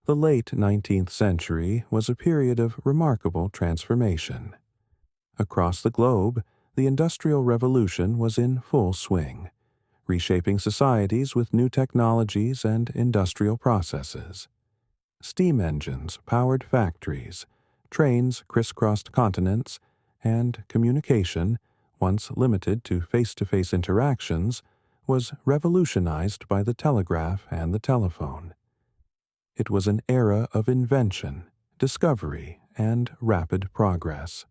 The late 19th century was a period of remarkable transformation. Across the globe, the Industrial Revolution was in full swing, reshaping societies with new technologies and industrial processes. Steam engines powered factories, trains crisscrossed continents, and communication, once limited to face-to-face interactions, was revolutionized by the telegraph and the telephone. It was an era of invention, discovery, and rapid progress.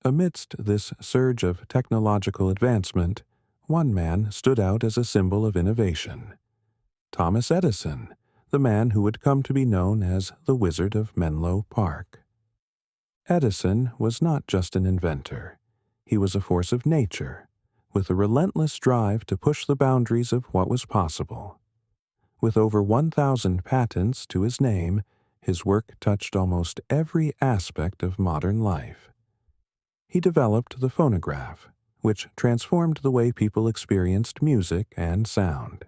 Amidst this surge of technological advancement, one man stood out as a symbol of innovation. Thomas Edison, the man who would come to be known as the Wizard of Menlo Park. Edison was not just an inventor. He was a force of nature, with a relentless drive to push the boundaries of what was possible. With over 1,000 patents to his name, his work touched almost every aspect of modern life. He developed the phonograph, which transformed the way people experienced music and sound.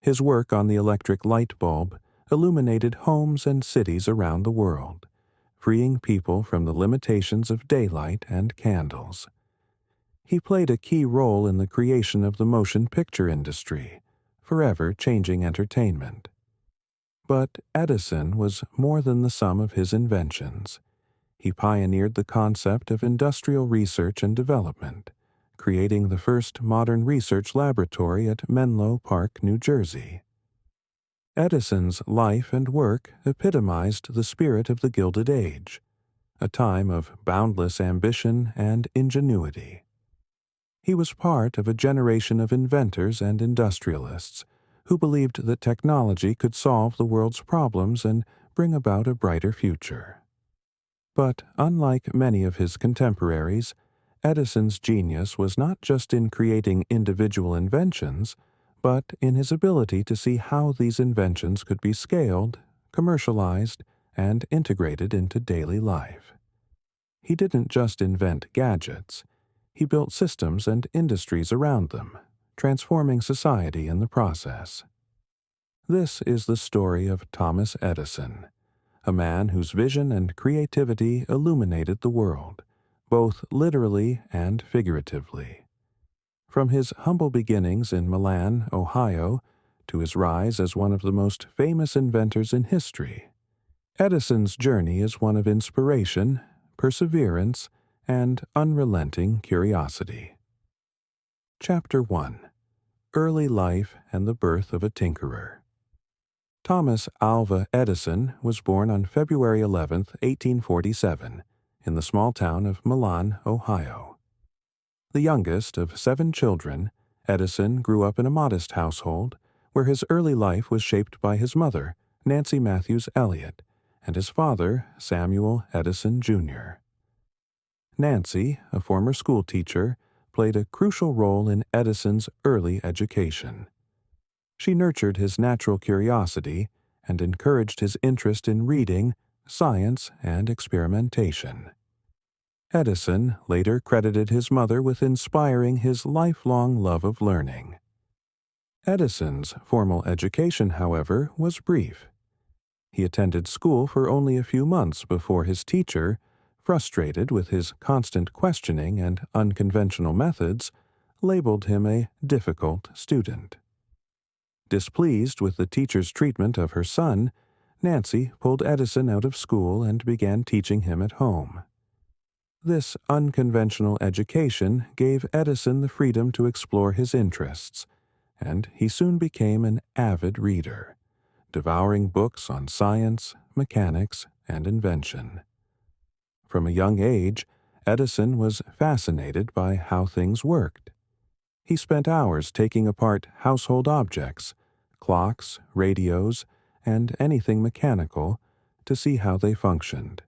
His work on the electric light bulb illuminated homes and cities around the world, freeing people from the limitations of daylight and candles. He played a key role in the creation of the motion picture industry, forever changing entertainment. But Edison was more than the sum of his inventions. He pioneered the concept of industrial research and development, creating the first modern research laboratory at Menlo Park, New Jersey. Edison's life and work epitomized the spirit of the Gilded Age, a time of boundless ambition and ingenuity. He was part of a generation of inventors and industrialists who believed that technology could solve the world's problems and bring about a brighter future. But unlike many of his contemporaries, Edison's genius was not just in creating individual inventions, but in his ability to see how these inventions could be scaled, commercialized, and integrated into daily life. He didn't just invent gadgets. He built systems and industries around them, transforming society in the process. This is the story of Thomas Edison, a man whose vision and creativity illuminated the world, both literally and figuratively. From his humble beginnings in Milan, Ohio, to his rise as one of the most famous inventors in history, Edison's journey is one of inspiration, perseverance, and unrelenting curiosity. Chapter 1. Early Life and the Birth of a Tinkerer. Thomas Alva Edison was born on February 11, 1847, in the small town of Milan, Ohio. The youngest of 7 children, Edison grew up in a modest household where his early life was shaped by his mother, Nancy Matthews Elliott, and his father, Samuel Edison, Jr. Nancy, a former schoolteacher, played a crucial role in Edison's early education. She nurtured his natural curiosity and encouraged his interest in reading, science, and experimentation. Edison later credited his mother with inspiring his lifelong love of learning. Edison's formal education, however, was brief. He attended school for only a few months before his teacher, frustrated with his constant questioning and unconventional methods, labeled him a difficult student. Displeased with the teacher's treatment of her son, Nancy pulled Edison out of school and began teaching him at home. This unconventional education gave Edison the freedom to explore his interests, and he soon became an avid reader, devouring books on science, mechanics, and invention. From a young age, Edison was fascinated by how things worked. He spent hours taking apart household objects, clocks, radios, and anything mechanical, to see how they functioned.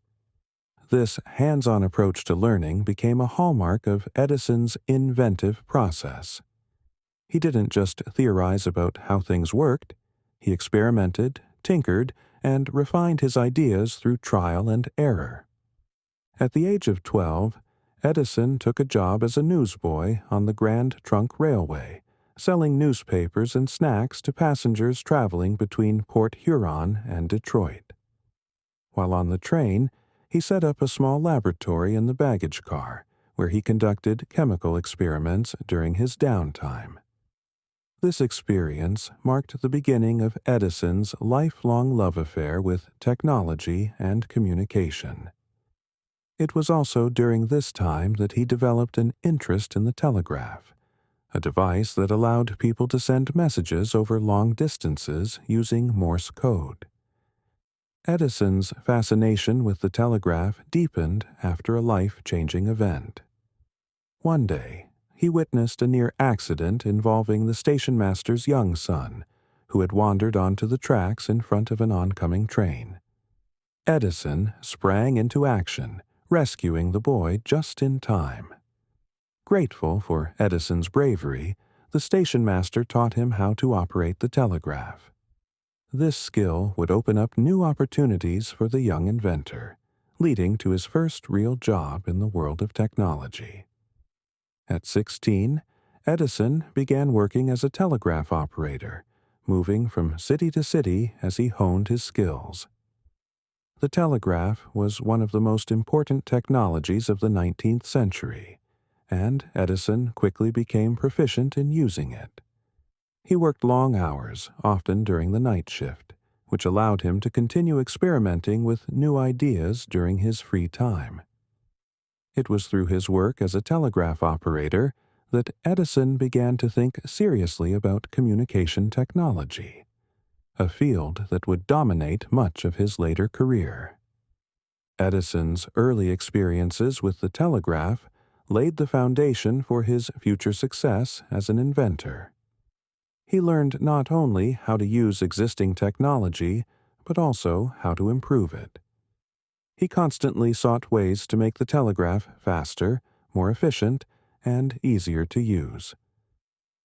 This hands-on approach to learning became a hallmark of Edison's inventive process. He didn't just theorize about how things worked. He experimented, tinkered, and refined his ideas through trial and error. At the age of 12, Edison took a job as a newsboy on the Grand Trunk Railway, selling newspapers and snacks to passengers traveling between Port Huron and Detroit. While on the train, he set up a small laboratory in the baggage car, where he conducted chemical experiments during his downtime. This experience marked the beginning of Edison's lifelong love affair with technology and communication. It was also during this time that he developed an interest in the telegraph, a device that allowed people to send messages over long distances using Morse code. Edison's fascination with the telegraph deepened after a life-changing event. One day, he witnessed a near accident involving the stationmaster's young son, who had wandered onto the tracks in front of an oncoming train. Edison sprang into action, rescuing the boy just in time. Grateful for Edison's bravery, the stationmaster taught him how to operate the telegraph. This skill would open up new opportunities for the young inventor, leading to his first real job in the world of technology. At 16, Edison began working as a telegraph operator, moving from city to city as he honed his skills. The telegraph was one of the most important technologies of the 19th century, and Edison quickly became proficient in using it. He worked long hours, often during the night shift, which allowed him to continue experimenting with new ideas during his free time. It was through his work as a telegraph operator that Edison began to think seriously about communication technology, a field that would dominate much of his later career. Edison's early experiences with the telegraph laid the foundation for his future success as an inventor. He learned not only how to use existing technology, but also how to improve it. He constantly sought ways to make the telegraph faster, more efficient, and easier to use.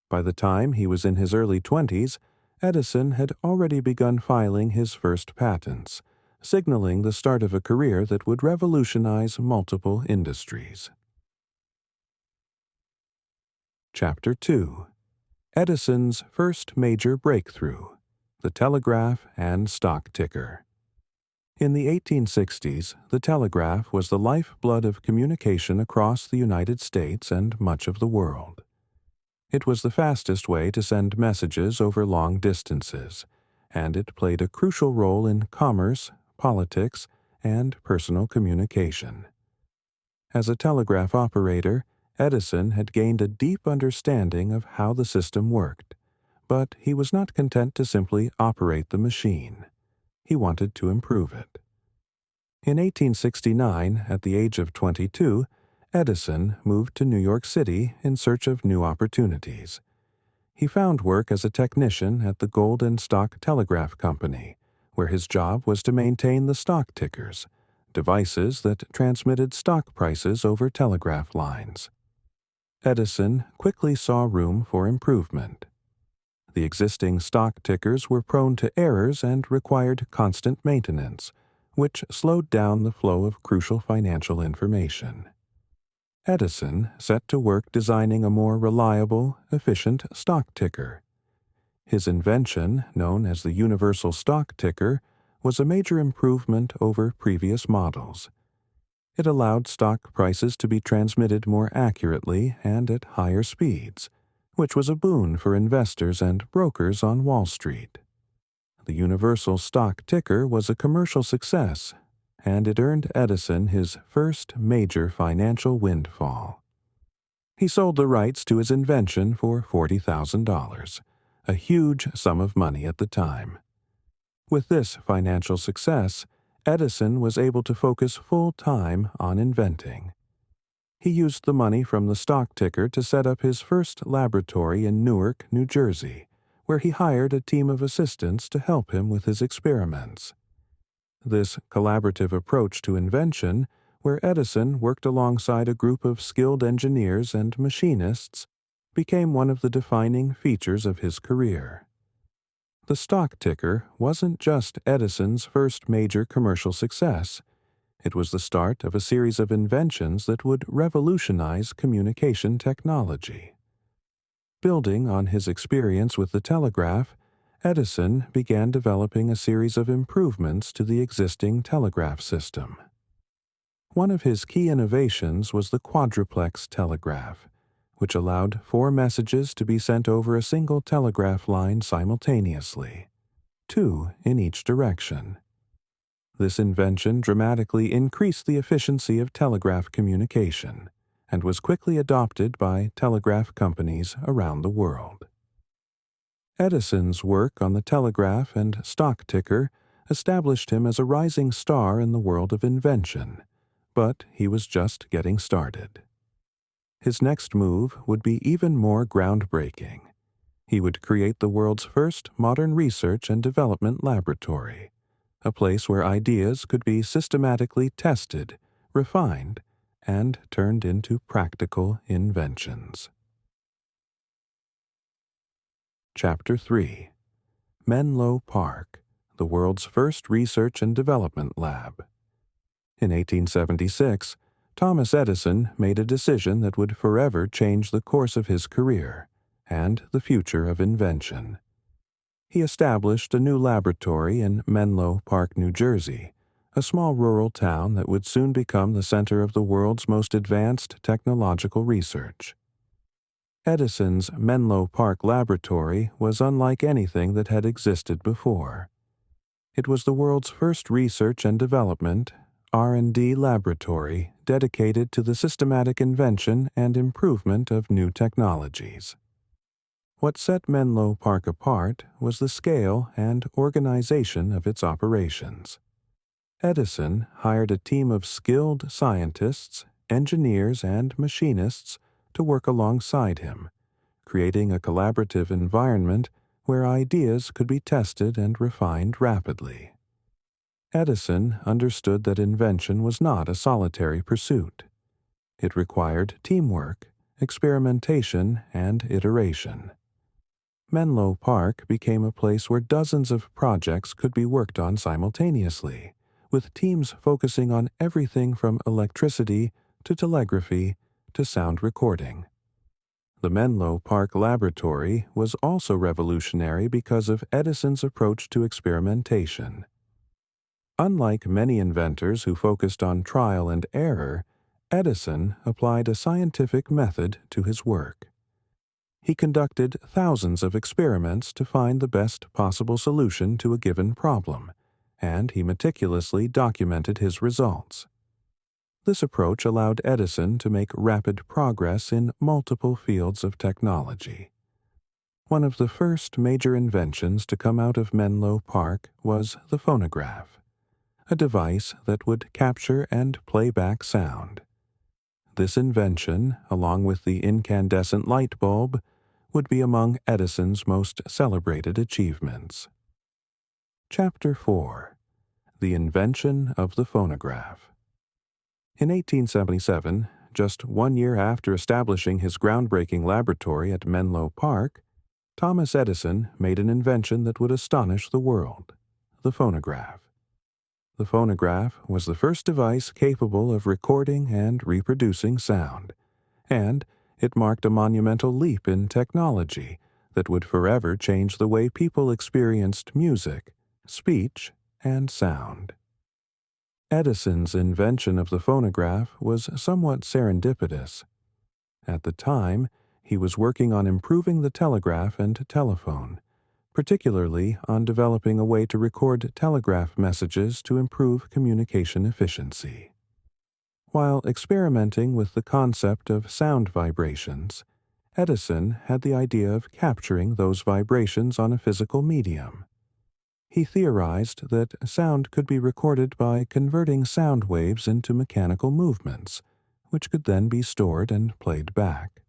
By the time he was in his early 20s, Edison had already begun filing his first patents, signaling the start of a career that would revolutionize multiple industries. Chapter 2: Edison's First Major Breakthrough: The Telegraph and Stock Ticker. In the 1860s, the telegraph was the lifeblood of communication across the United States and much of the world. It was the fastest way to send messages over long distances, and it played a crucial role in commerce, politics, and personal communication. As a telegraph operator, Edison had gained a deep understanding of how the system worked, but he was not content to simply operate the machine. He wanted to improve it. In 1869, at the age of 22, Edison moved to New York City in search of new opportunities. He found work as a technician at the Gold and Stock Telegraph Company, where his job was to maintain the stock tickers, devices that transmitted stock prices over telegraph lines. Edison quickly saw room for improvement. The existing stock tickers were prone to errors and required constant maintenance, which slowed down the flow of crucial financial information. Edison set to work designing a more reliable, efficient stock ticker. His invention, known as the universal stock ticker, was a major improvement over previous models. It allowed stock prices to be transmitted more accurately and at higher speeds, which was a boon for investors and brokers on Wall Street. The universal stock ticker was a commercial success, and it earned Edison his first major financial windfall. He sold the rights to his invention for $40,000, a huge sum of money at the time. With this financial success, Edison was able to focus full-time on inventing. He used the money from the stock ticker to set up his first laboratory in Newark, New Jersey, where he hired a team of assistants to help him with his experiments. This collaborative approach to invention, where Edison worked alongside a group of skilled engineers and machinists, became one of the defining features of his career. The stock ticker wasn't just Edison's first major commercial success. It was the start of a series of inventions that would revolutionize communication technology. Building on his experience with the telegraph, Edison began developing a series of improvements to the existing telegraph system. One of his key innovations was the quadruplex telegraph, which allowed 4 messages to be sent over a single telegraph line simultaneously, 2 in each direction. This invention dramatically increased the efficiency of telegraph communication and was quickly adopted by telegraph companies around the world. Edison's work on the telegraph and stock ticker established him as a rising star in the world of invention, but he was just getting started. His next move would be even more groundbreaking. He would create the world's first modern research and development laboratory, a place where ideas could be systematically tested, refined, and turned into practical inventions. Chapter 3. Menlo Park, the world's first research and development lab. In 1876, Thomas Edison made a decision that would forever change the course of his career and the future of invention. He established a new laboratory in Menlo Park, New Jersey, a small rural town that would soon become the center of the world's most advanced technological research. Edison's Menlo Park laboratory was unlike anything that had existed before. It was the world's first research and development (R&D) laboratory dedicated to the systematic invention and improvement of new technologies. What set Menlo Park apart was the scale and organization of its operations. Edison hired a team of skilled scientists, engineers, and machinists to work alongside him, creating a collaborative environment where ideas could be tested and refined rapidly. Edison understood that invention was not a solitary pursuit. It required teamwork, experimentation, and iteration. Menlo Park became a place where dozens of projects could be worked on simultaneously, with teams focusing on everything from electricity to telegraphy to sound recording. The Menlo Park Laboratory was also revolutionary because of Edison's approach to experimentation. Unlike many inventors who focused on trial and error, Edison applied a scientific method to his work. He conducted thousands of experiments to find the best possible solution to a given problem, and he meticulously documented his results. This approach allowed Edison to make rapid progress in multiple fields of technology. One of the first major inventions to come out of Menlo Park was the phonograph, a device that would capture and play back sound. This invention, along with the incandescent light bulb, would be among Edison's most celebrated achievements. Chapter 4. The Invention of the Phonograph. In 1877, just 1 year after establishing his groundbreaking laboratory at Menlo Park, Thomas Edison made an invention that would astonish the world: the phonograph. The phonograph was the first device capable of recording and reproducing sound, and it marked a monumental leap in technology that would forever change the way people experienced music, speech, and sound. Edison's invention of the phonograph was somewhat serendipitous. At the time, he was working on improving the telegraph and telephone, particularly on developing a way to record telegraph messages to improve communication efficiency. While experimenting with the concept of sound vibrations, Edison had the idea of capturing those vibrations on a physical medium. He theorized that sound could be recorded by converting sound waves into mechanical movements, which could then be stored and played back.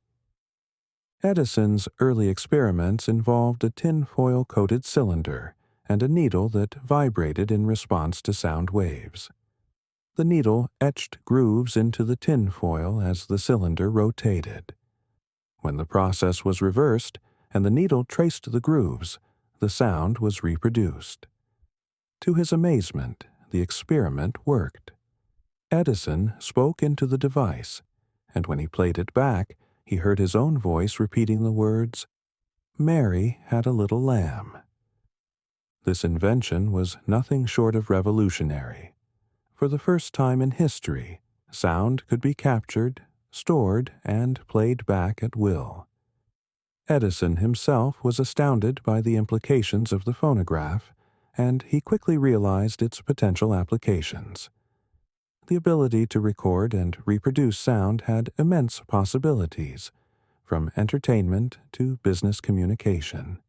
Edison's early experiments involved a tin-foil-coated cylinder and a needle that vibrated in response to sound waves. The needle etched grooves into the tinfoil as the cylinder rotated. When the process was reversed and the needle traced the grooves, the sound was reproduced. To his amazement, the experiment worked. Edison spoke into the device, and when he played it back, he heard his own voice repeating the words, "Mary had a little lamb." This invention was nothing short of revolutionary. For the first time in history, sound could be captured, stored, and played back at will. Edison himself was astounded by the implications of the phonograph, and he quickly realized its potential applications. The ability to record and reproduce sound had immense possibilities, from entertainment to business communication.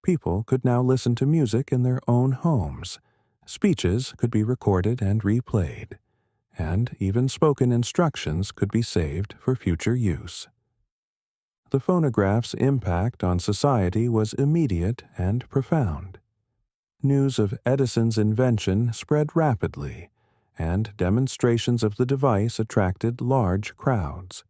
People could now listen to music in their own homes. Speeches could be recorded and replayed, and even spoken instructions could be saved for future use. The phonograph's impact on society was immediate and profound. News of Edison's invention spread rapidly, and demonstrations of the device attracted large crowds.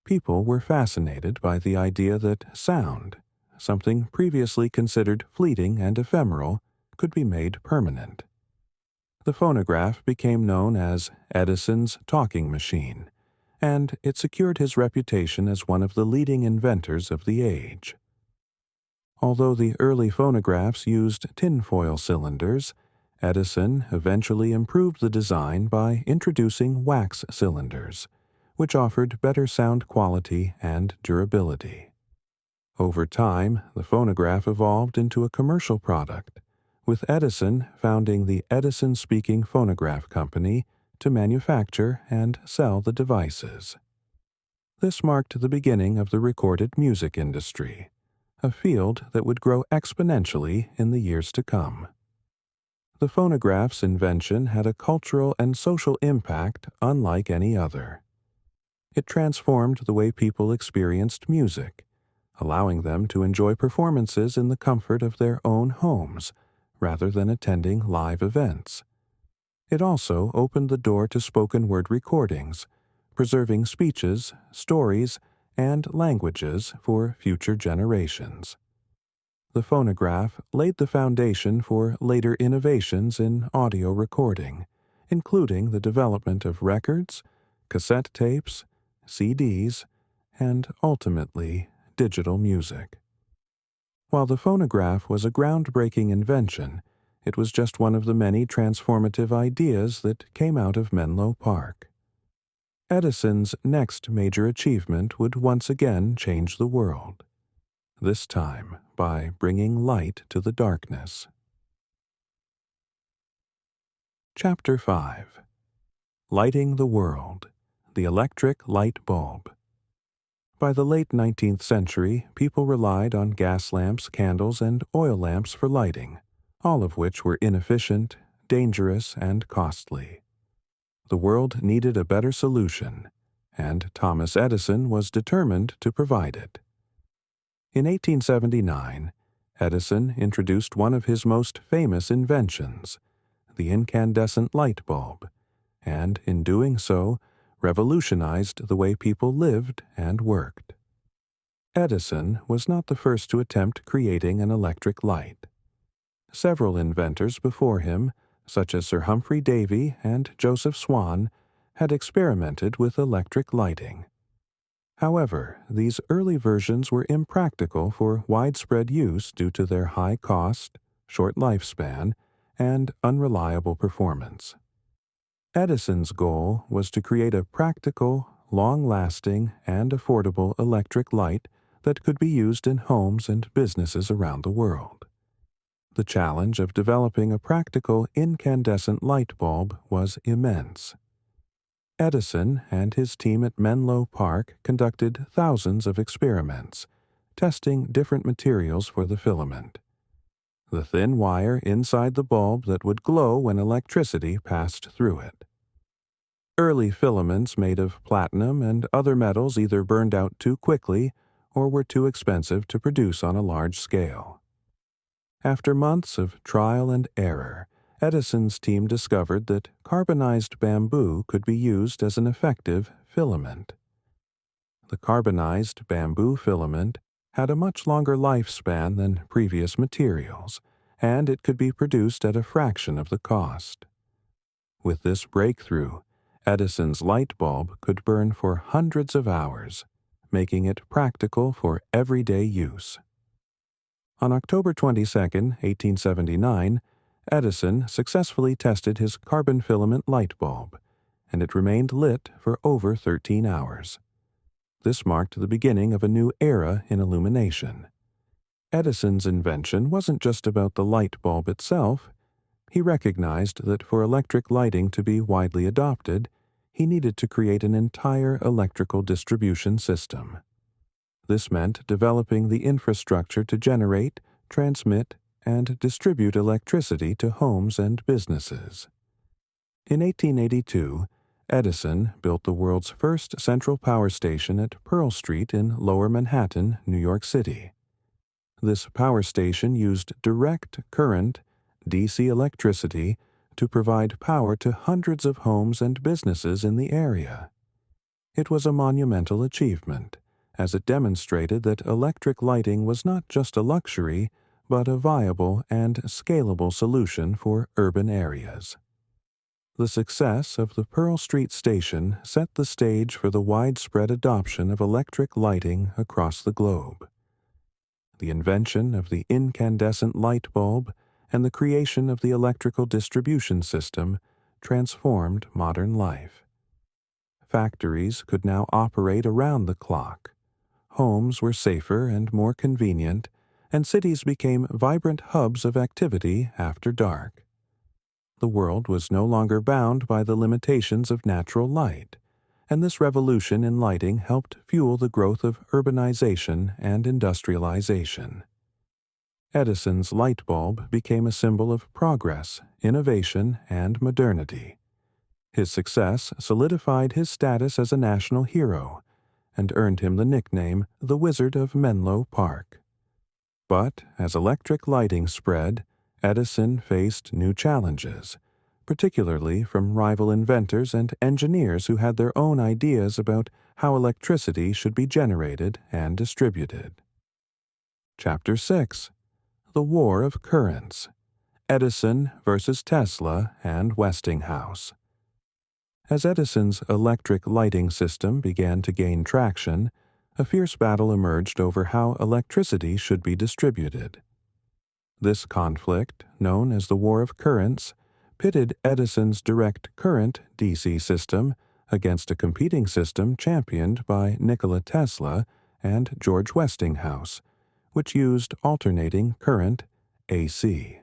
People were fascinated by the idea that sound, something previously considered fleeting and ephemeral, could be made permanent. The phonograph became known as Edison's talking machine, and it secured his reputation as one of the leading inventors of the age. Although the early phonographs used tinfoil cylinders, Edison eventually improved the design by introducing wax cylinders, which offered better sound quality and durability. Over time, the phonograph evolved into a commercial product, with Edison founding the Edison Speaking Phonograph Company to manufacture and sell the devices. This marked the beginning of the recorded music industry, a field that would grow exponentially in the years to come. The phonograph's invention had a cultural and social impact unlike any other. It transformed the way people experienced music, allowing them to enjoy performances in the comfort of their own homes rather than attending live events. It also opened the door to spoken word recordings, preserving speeches, stories, and languages for future generations. The phonograph laid the foundation for later innovations in audio recording, including the development of records, cassette tapes, CDs, and ultimately digital music. While the phonograph was a groundbreaking invention, it was just one of the many transformative ideas that came out of Menlo Park. Edison's next major achievement would once again change the world, this time by bringing light to the darkness. Chapter 5. Lighting the World, the Electric Light Bulb. By the late 19th century, people relied on gas lamps, candles, and oil lamps for lighting, all of which were inefficient, dangerous, and costly. The world needed a better solution, and Thomas Edison was determined to provide it. In 1879, Edison introduced one of his most famous inventions, the incandescent light bulb, and in doing so, revolutionized the way people lived and worked. Edison was not the first to attempt creating an electric light. Several inventors before him, such as Sir Humphrey Davy and Joseph Swan, had experimented with electric lighting. However, these early versions were impractical for widespread use due to their high cost, short lifespan, and unreliable performance. Edison's goal was to create a practical, long-lasting, and affordable electric light that could be used in homes and businesses around the world. The challenge of developing a practical incandescent light bulb was immense. Edison and his team at Menlo Park conducted thousands of experiments, testing different materials for the filament. The thin wire inside the bulb that would glow when electricity passed through it. Early filaments made of platinum and other metals either burned out too quickly or were too expensive to produce on a large scale. After months of trial and error, Edison's team discovered that carbonized bamboo could be used as an effective filament. The carbonized bamboo filament had a much longer lifespan than previous materials, and it could be produced at a fraction of the cost. With this breakthrough, Edison's light bulb could burn for hundreds of hours, making it practical for everyday use. On October 22, 1879, Edison successfully tested his carbon filament light bulb, and it remained lit for over 13 hours. This marked the beginning of a new era in illumination. Edison's invention wasn't just about the light bulb itself. He recognized that for electric lighting to be widely adopted, he needed to create an entire electrical distribution system. This meant developing the infrastructure to generate, transmit, and distribute electricity to homes and businesses. In 1882, Edison built the world's first central power station at Pearl Street in Lower Manhattan, New York City. This power station used direct current, DC electricity, to provide power to hundreds of homes and businesses in the area. It was a monumental achievement, as it demonstrated that electric lighting was not just a luxury, but a viable and scalable solution for urban areas. The success of the Pearl Street station set the stage for the widespread adoption of electric lighting across the globe. The invention of the incandescent light bulb and the creation of the electrical distribution system transformed modern life. Factories could now operate around the clock. Homes were safer and more convenient, and cities became vibrant hubs of activity after dark. The world was no longer bound by the limitations of natural light, and this revolution in lighting helped fuel the growth of urbanization and industrialization. Edison's light bulb became a symbol of progress, innovation, and modernity. His success solidified his status as a national hero and earned him the nickname the Wizard of Menlo Park. But as electric lighting spread, Edison faced new challenges, particularly from rival inventors and engineers who had their own ideas about how electricity should be generated and distributed. Chapter 6: The War of Currents. Edison versus Tesla and Westinghouse. As Edison's electric lighting system began to gain traction, a fierce battle emerged over how electricity should be distributed. This conflict, known as the War of Currents, pitted Edison's direct current DC system against a competing system championed by Nikola Tesla and George Westinghouse, which used alternating current AC.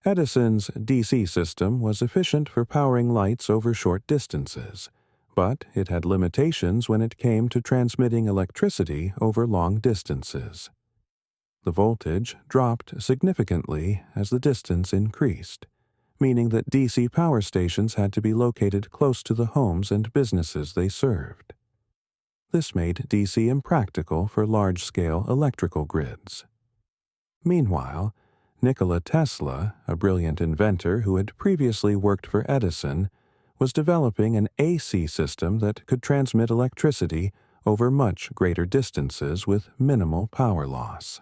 Edison's DC system was efficient for powering lights over short distances, but it had limitations when it came to transmitting electricity over long distances. The voltage dropped significantly as the distance increased, meaning that DC power stations had to be located close to the homes and businesses they served. This made DC impractical for large-scale electrical grids. Meanwhile, Nikola Tesla, a brilliant inventor who had previously worked for Edison, was developing an AC system that could transmit electricity over much greater distances with minimal power loss.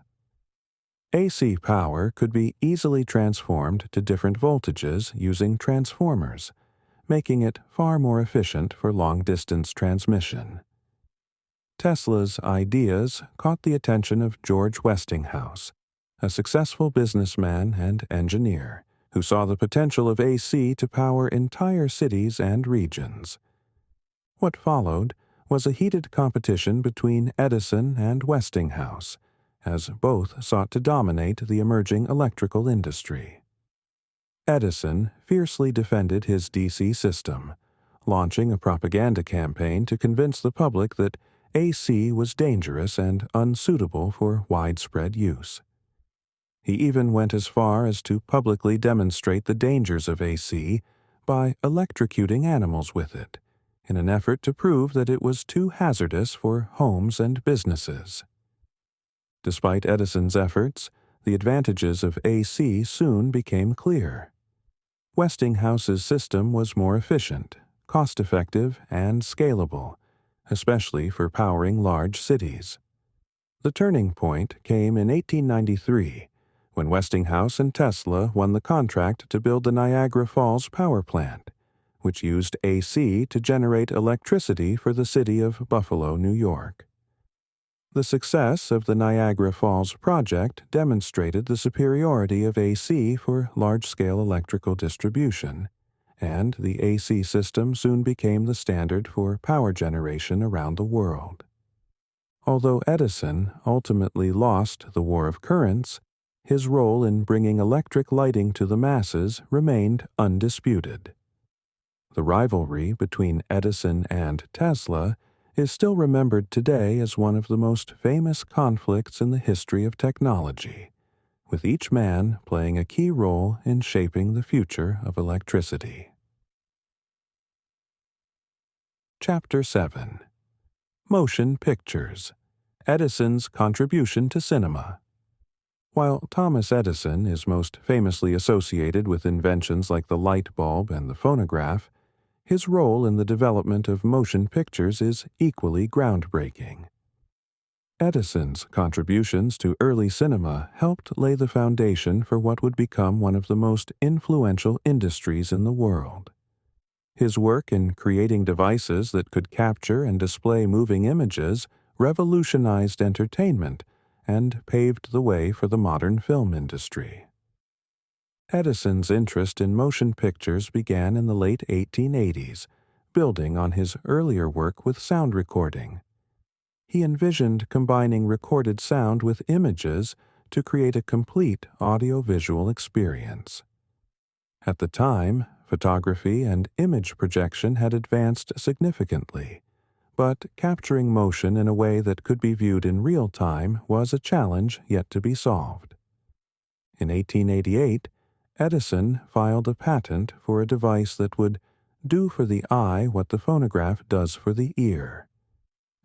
AC power could be easily transformed to different voltages using transformers, making it far more efficient for long-distance transmission. Tesla's ideas caught the attention of George Westinghouse, a successful businessman and engineer who saw the potential of AC to power entire cities and regions. What followed was a heated competition between Edison and Westinghouse, as both sought to dominate the emerging electrical industry. Edison fiercely defended his DC system, launching a propaganda campaign to convince the public that AC was dangerous and unsuitable for widespread use. He even went as far as to publicly demonstrate the dangers of AC by electrocuting animals with it, in an effort to prove that it was too hazardous for homes and businesses. Despite Edison's efforts, the advantages of AC soon became clear. Westinghouse's system was more efficient, cost-effective, and scalable, especially for powering large cities. The turning point came in 1893, when Westinghouse and Tesla won the contract to build the Niagara Falls power plant, which used AC to generate electricity for the city of Buffalo, New York. The success of the Niagara Falls project demonstrated the superiority of AC for large-scale electrical distribution, and the AC system soon became the standard for power generation around the world. Although Edison ultimately lost the war of currents, his role in bringing electric lighting to the masses remained undisputed. The rivalry between Edison and Tesla is still remembered today as one of the most famous conflicts in the history of technology, with each man playing a key role in shaping the future of electricity. Chapter 7. Motion Pictures: Edison's Contribution to Cinema. While Thomas Edison is most famously associated with inventions like the light bulb and the phonograph, his role in the development of motion pictures is equally groundbreaking. Edison's contributions to early cinema helped lay the foundation for what would become one of the most influential industries in the world. His work in creating devices that could capture and display moving images revolutionized entertainment and paved the way for the modern film industry. Edison's interest in motion pictures began in the late 1880s, building on his earlier work with sound recording. He envisioned combining recorded sound with images to create a complete audiovisual experience. At the time, photography and image projection had advanced significantly, but capturing motion in a way that could be viewed in real time was a challenge yet to be solved. In 1888, Edison filed a patent for a device that would do for the eye what the phonograph does for the ear.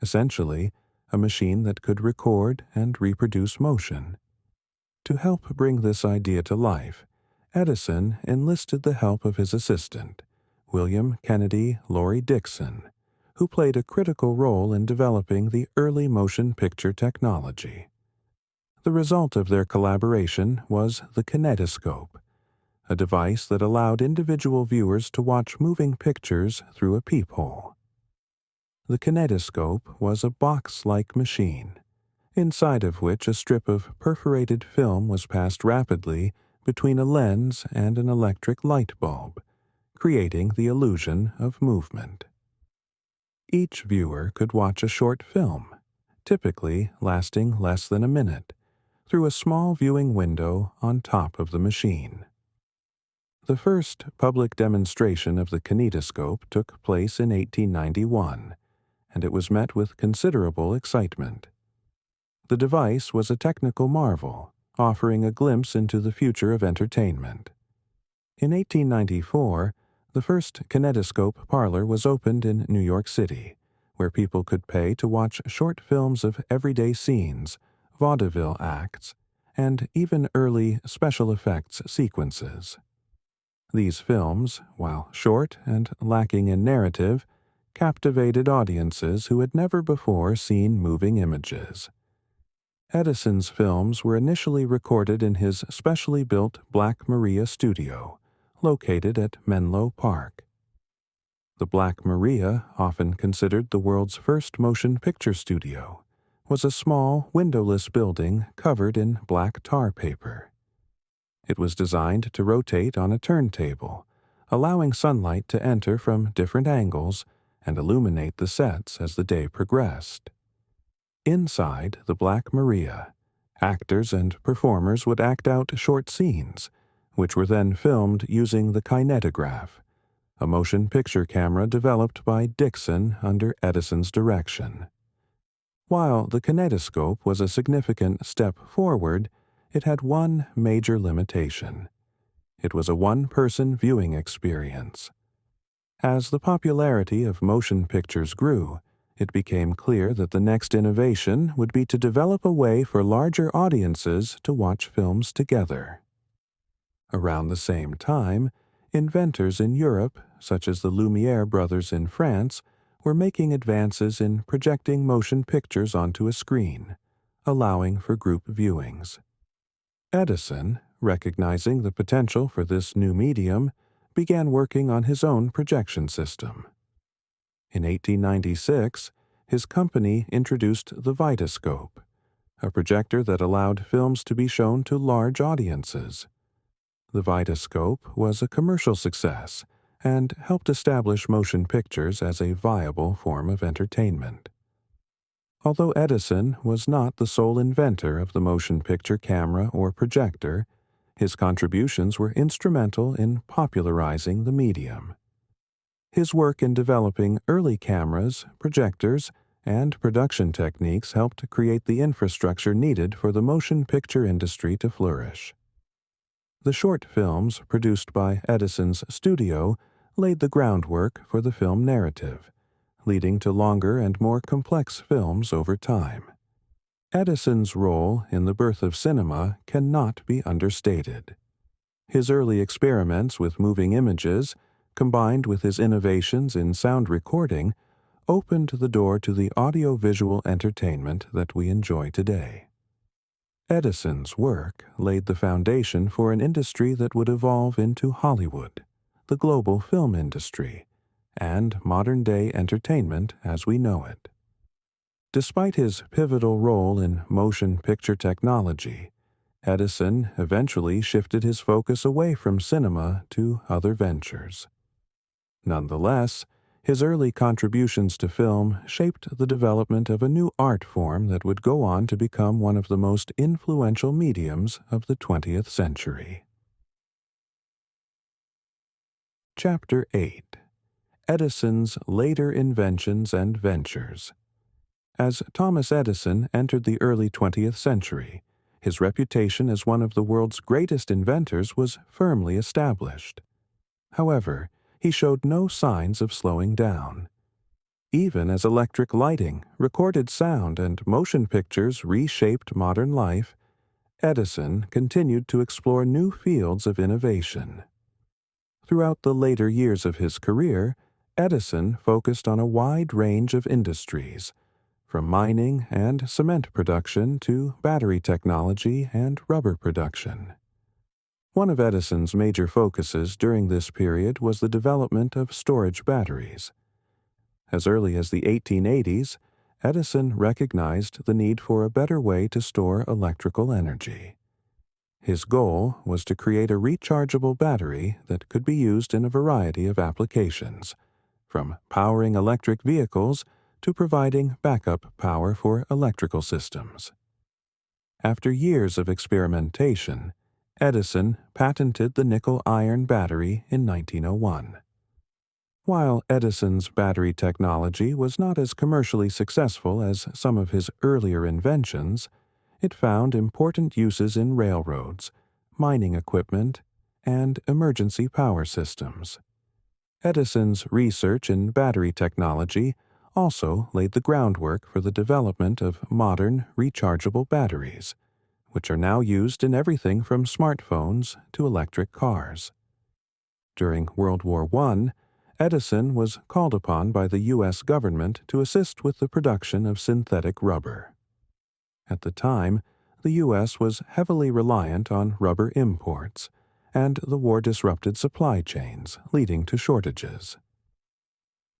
Essentially, a machine that could record and reproduce motion. To help bring this idea to life, Edison enlisted the help of his assistant, William Kennedy Laurie Dixon, who played a critical role in developing the early motion picture technology. The result of their collaboration was the kinetoscope, a device that allowed individual viewers to watch moving pictures through a peephole. The kinetoscope was a box-like machine, inside of which a strip of perforated film was passed rapidly between a lens and an electric light bulb, creating the illusion of movement. Each viewer could watch a short film, typically lasting less than a minute, through a small viewing window on top of the machine. The first public demonstration of the kinetoscope took place in 1891, and it was met with considerable excitement. The device was a technical marvel, offering a glimpse into the future of entertainment. In 1894, the first kinetoscope parlor was opened in New York City, where people could pay to watch short films of everyday scenes, vaudeville acts, and even early special effects sequences. These films, while short and lacking in narrative, captivated audiences who had never before seen moving images. Edison's films were initially recorded in his specially built Black Maria studio, located at Menlo Park. The Black Maria, often considered the world's first motion picture studio, was a small, windowless building covered in black tar paper. It was designed to rotate on a turntable, allowing sunlight to enter from different angles and illuminate the sets as the day progressed. Inside the Black Maria, actors and performers would act out short scenes, which were then filmed using the kinetograph, a motion picture camera developed by Dixon under Edison's direction. While the kinetoscope was a significant step forward, it had one major limitation. It was a one-person viewing experience. As the popularity of motion pictures grew, it became clear that the next innovation would be to develop a way for larger audiences to watch films together. Around the same time, inventors in Europe, such as the Lumiere brothers in France, were making advances in projecting motion pictures onto a screen, allowing for group viewings. Edison, recognizing the potential for this new medium, began working on his own projection system. In 1896, his company introduced the Vitascope, a projector that allowed films to be shown to large audiences. The Vitascope was a commercial success and helped establish motion pictures as a viable form of entertainment. Although Edison was not the sole inventor of the motion picture camera or projector, his contributions were instrumental in popularizing the medium. His work in developing early cameras, projectors, and production techniques helped create the infrastructure needed for the motion picture industry to flourish. The short films produced by Edison's studio laid the groundwork for the film narrative, leading to longer and more complex films over time. Edison's role in the birth of cinema cannot be understated. His early experiments with moving images, combined with his innovations in sound recording, opened the door to the audiovisual entertainment that we enjoy today. Edison's work laid the foundation for an industry that would evolve into Hollywood, the global film industry, and modern-day entertainment as we know it. Despite his pivotal role in motion picture technology, Edison eventually shifted his focus away from cinema to other ventures. Nonetheless, his early contributions to film shaped the development of a new art form that would go on to become one of the most influential mediums of the 20th century. Chapter 8. Edison's Later Inventions and Ventures. As Thomas Edison entered the early 20th century, his reputation as one of the world's greatest inventors was firmly established. However, he showed no signs of slowing down. Even as electric lighting, recorded sound, and motion pictures reshaped modern life, Edison continued to explore new fields of innovation. Throughout the later years of his career, Edison focused on a wide range of industries, from mining and cement production to battery technology and rubber production. One of Edison's major focuses during this period was the development of storage batteries. As early as the 1880s, Edison recognized the need for a better way to store electrical energy. His goal was to create a rechargeable battery that could be used in a variety of applications, from powering electric vehicles to providing backup power for electrical systems. After years of experimentation, Edison patented the nickel-iron battery in 1901. While Edison's battery technology was not as commercially successful as some of his earlier inventions, it found important uses in railroads, mining equipment, and emergency power systems. Edison's research in battery technology also laid the groundwork for the development of modern rechargeable batteries, which are now used in everything from smartphones to electric cars. During World War I, Edison was called upon by the U.S. government to assist with the production of synthetic rubber. At the time, the U.S. was heavily reliant on rubber imports, and the war disrupted supply chains, leading to shortages.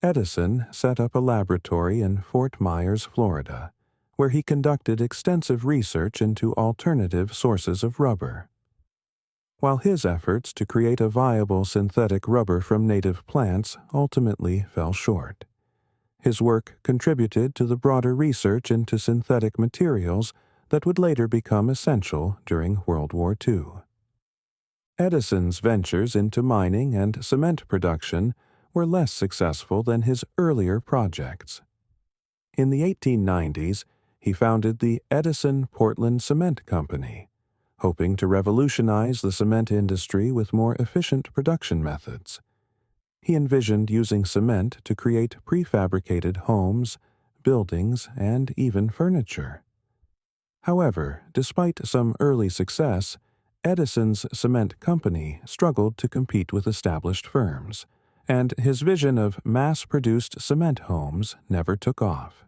Edison set up a laboratory in Fort Myers, Florida, where he conducted extensive research into alternative sources of rubber. While his efforts to create a viable synthetic rubber from native plants ultimately fell short, his work contributed to the broader research into synthetic materials that would later become essential during World War II. Edison's ventures into mining and cement production were less successful than his earlier projects. In the 1890s, he founded the Edison Portland Cement Company, hoping to revolutionize the cement industry with more efficient production methods. He envisioned using cement to create prefabricated homes, buildings, and even furniture. However, despite some early success, Edison's cement company struggled to compete with established firms, and his vision of mass-produced cement homes never took off.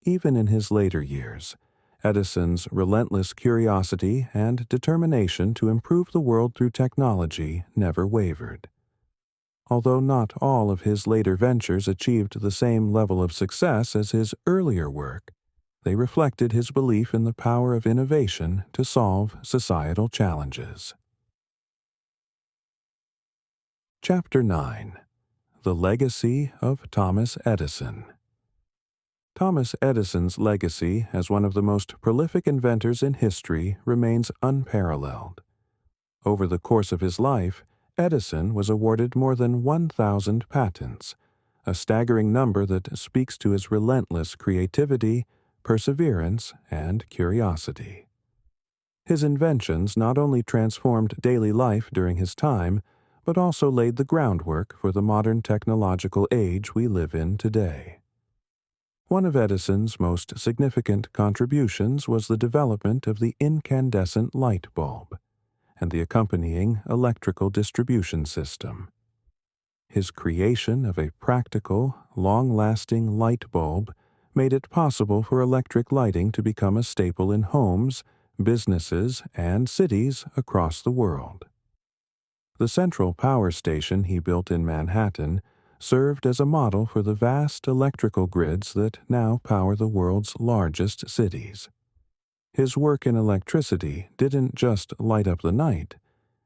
Even in his later years, Edison's relentless curiosity and determination to improve the world through technology never wavered. Although not all of his later ventures achieved the same level of success as his earlier work, they reflected his belief in the power of innovation to solve societal challenges. Chapter 9. The Legacy of Thomas Edison. Thomas Edison's legacy as one of the most prolific inventors in history remains unparalleled. Over the course of his life, Edison was awarded more than 1,000 patents, a staggering number that speaks to his relentless creativity, perseverance, and curiosity. His inventions not only transformed daily life during his time, but also laid the groundwork for the modern technological age we live in today. One of Edison's most significant contributions was the development of the incandescent light bulb and the accompanying electrical distribution system. His creation of a practical, long-lasting light bulb made it possible for electric lighting to become a staple in homes, businesses, and cities across the world. The central power station he built in Manhattan served as a model for the vast electrical grids that now power the world's largest cities. His work in electricity didn't just light up the night,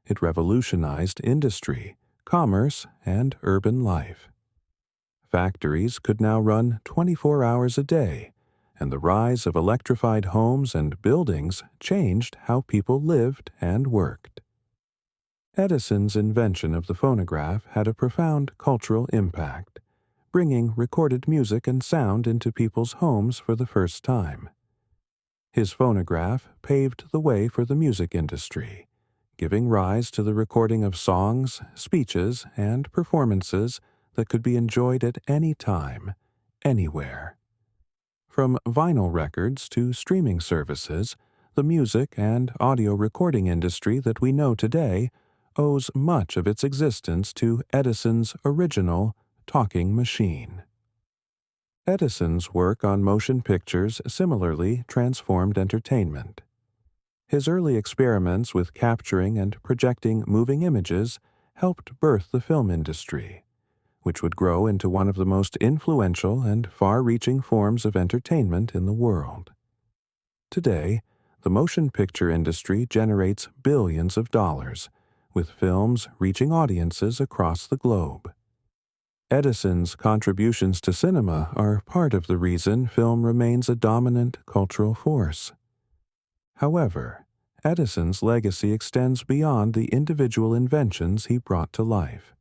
it revolutionized industry, commerce, and urban life. Factories could now run 24 hours a day, and the rise of electrified homes and buildings changed how people lived and worked. Edison's invention of the phonograph had a profound cultural impact, bringing recorded music and sound into people's homes for the first time. His phonograph paved the way for the music industry, giving rise to the recording of songs, speeches, and performances that could be enjoyed at any time, anywhere. From vinyl records to streaming services, the music and audio recording industry that we know today owes much of its existence to Edison's original talking machine. Edison's work on motion pictures similarly transformed entertainment. His early experiments with capturing and projecting moving images helped birth the film industry, which would grow into one of the most influential and far-reaching forms of entertainment in the world. Today, the motion picture industry generates billions of dollars, with films reaching audiences across the globe. Edison's contributions to cinema are part of the reason film remains a dominant cultural force. However, Edison's legacy extends beyond the individual inventions he brought to life.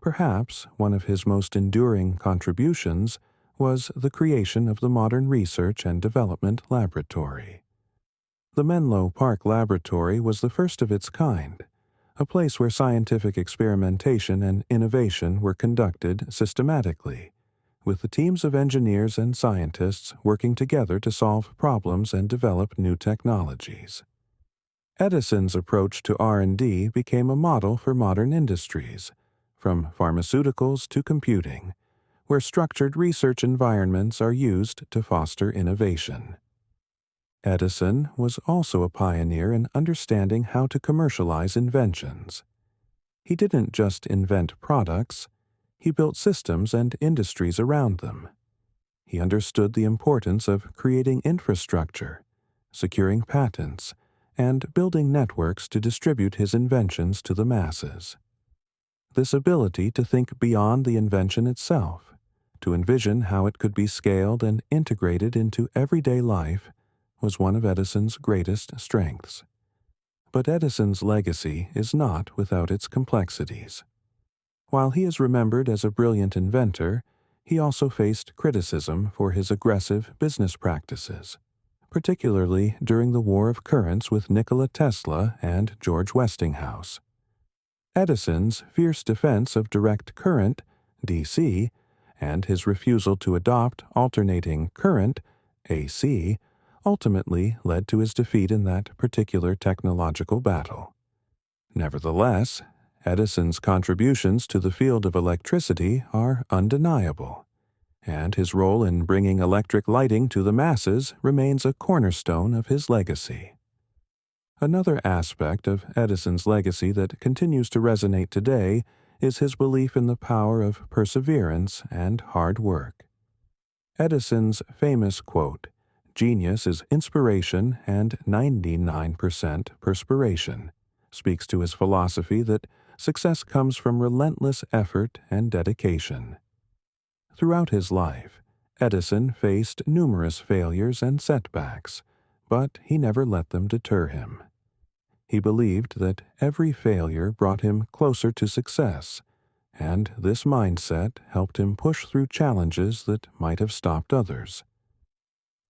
Perhaps one of his most enduring contributions was the creation of the modern Research and Development Laboratory. The Menlo Park Laboratory was the first of its kind, a place where scientific experimentation and innovation were conducted systematically, with the teams of engineers and scientists working together to solve problems and develop new technologies. Edison's approach to R&D became a model for modern industries, from pharmaceuticals to computing, where structured research environments are used to foster innovation. Edison was also a pioneer in understanding how to commercialize inventions. He didn't just invent products, he built systems and industries around them. He understood the importance of creating infrastructure, securing patents, and building networks to distribute his inventions to the masses. This ability to think beyond the invention itself, to envision how it could be scaled and integrated into everyday life, was one of Edison's greatest strengths. But Edison's legacy is not without its complexities. While he is remembered as a brilliant inventor, he also faced criticism for his aggressive business practices, particularly during the War of Currents with Nikola Tesla and George Westinghouse. Edison's fierce defense of direct current, DC, and his refusal to adopt alternating current, AC, ultimately led to his defeat in that particular technological battle. Nevertheless, Edison's contributions to the field of electricity are undeniable, and his role in bringing electric lighting to the masses remains a cornerstone of his legacy. Another aspect of Edison's legacy that continues to resonate today is his belief in the power of perseverance and hard work. Edison's famous quote, "Genius is inspiration and 99% perspiration," speaks to his philosophy that success comes from relentless effort and dedication. Throughout his life, Edison faced numerous failures and setbacks, but he never let them deter him. He believed that every failure brought him closer to success, and this mindset helped him push through challenges that might have stopped others.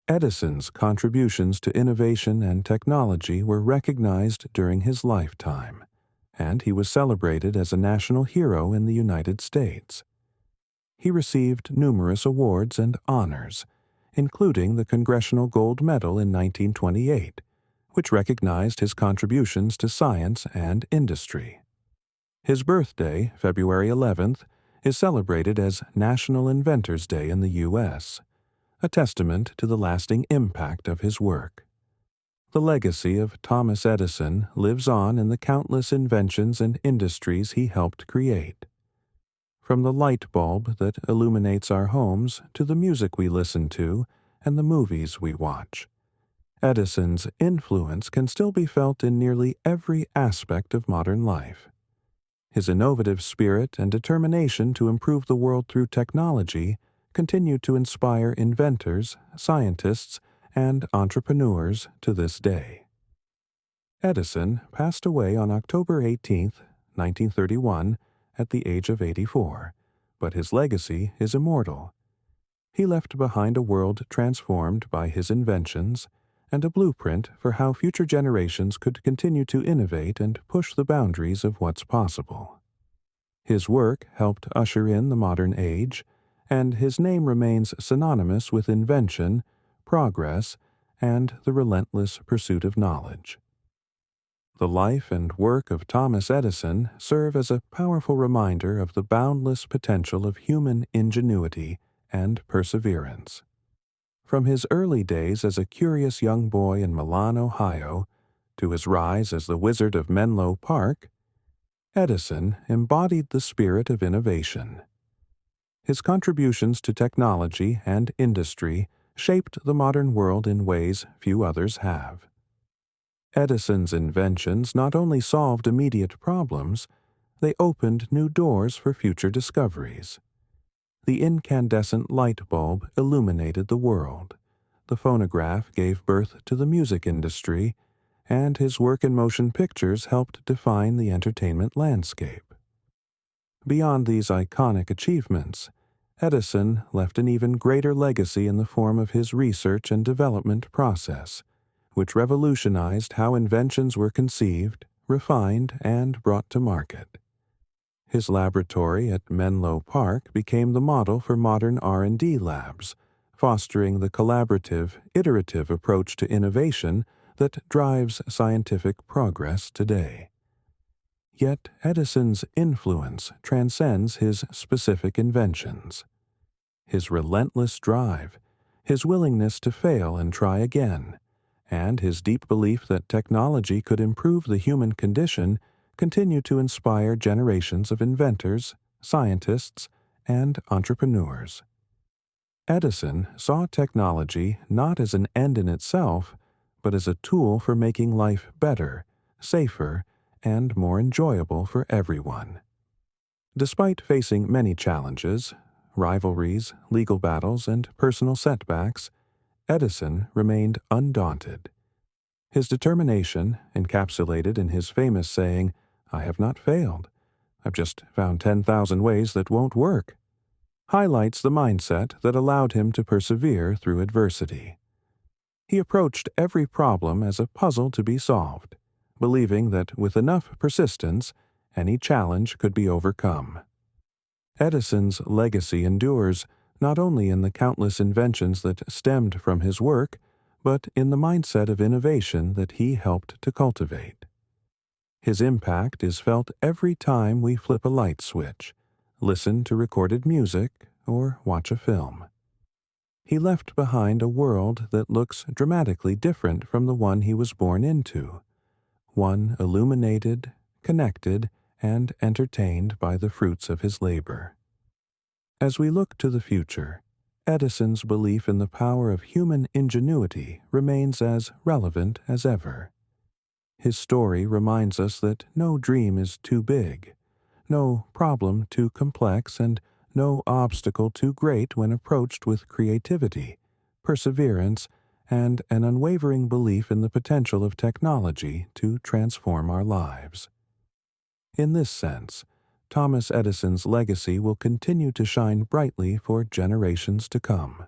Edison's contributions to innovation and technology were recognized during his lifetime, and he was celebrated as a national hero in the United States. He received numerous awards and honors, including the Congressional Gold Medal in 1928, which recognized his contributions to science and industry. His birthday, February 11th, is celebrated as National Inventors Day in the U.S., a testament to the lasting impact of his work. The legacy of Thomas Edison lives on in the countless inventions and industries he helped create. From the light bulb that illuminates our homes to the music we listen to and the movies we watch, Edison's influence can still be felt in nearly every aspect of modern life. His innovative spirit and determination to improve the world through technology continue to inspire inventors, scientists, and entrepreneurs to this day. Edison passed away on October 18, 1931, at the age of 84, but his legacy is immortal. He left behind a world transformed by his inventions and a blueprint for how future generations could continue to innovate and push the boundaries of what's possible. His work helped usher in the modern age, and his name remains synonymous with invention, progress, and the relentless pursuit of knowledge. The life and work of Thomas Edison serve as a powerful reminder of the boundless potential of human ingenuity and perseverance. From his early days as a curious young boy in Milan, Ohio, to his rise as the Wizard of Menlo Park, Edison embodied the spirit of innovation. His contributions to technology and industry shaped the modern world in ways few others have. Edison's inventions not only solved immediate problems, they opened new doors for future discoveries. The incandescent light bulb illuminated the world, the phonograph gave birth to the music industry, and his work in motion pictures helped define the entertainment landscape. Beyond these iconic achievements, Edison left an even greater legacy in the form of his research and development process, which revolutionized how inventions were conceived, refined, and brought to market. His laboratory at Menlo Park became the model for modern R&D labs, fostering the collaborative, iterative approach to innovation that drives scientific progress today. Yet Edison's influence transcends his specific inventions. His relentless drive, his willingness to fail and try again, and his deep belief that technology could improve the human condition continue to inspire generations of inventors, scientists, and entrepreneurs. Edison saw technology not as an end in itself, but as a tool for making life better, safer, and more enjoyable for everyone. Despite facing many challenges, rivalries, legal battles, and personal setbacks, Edison remained undaunted. His determination, encapsulated in his famous saying, "I have not failed. I've just found 10,000 ways that won't work," highlights the mindset that allowed him to persevere through adversity. He approached every problem as a puzzle to be solved, believing that with enough persistence, any challenge could be overcome. Edison's legacy endures not only in the countless inventions that stemmed from his work, but in the mindset of innovation that he helped to cultivate. His impact is felt every time we flip a light switch, listen to recorded music, or watch a film. He left behind a world that looks dramatically different from the one he was born into, one illuminated, connected, and entertained by the fruits of his labor. As we look to the future, Edison's belief in the power of human ingenuity remains as relevant as ever. His story reminds us that no dream is too big, no problem too complex, and no obstacle too great when approached with creativity, perseverance, and an unwavering belief in the potential of technology to transform our lives. In this sense, Thomas Edison's legacy will continue to shine brightly for generations to come.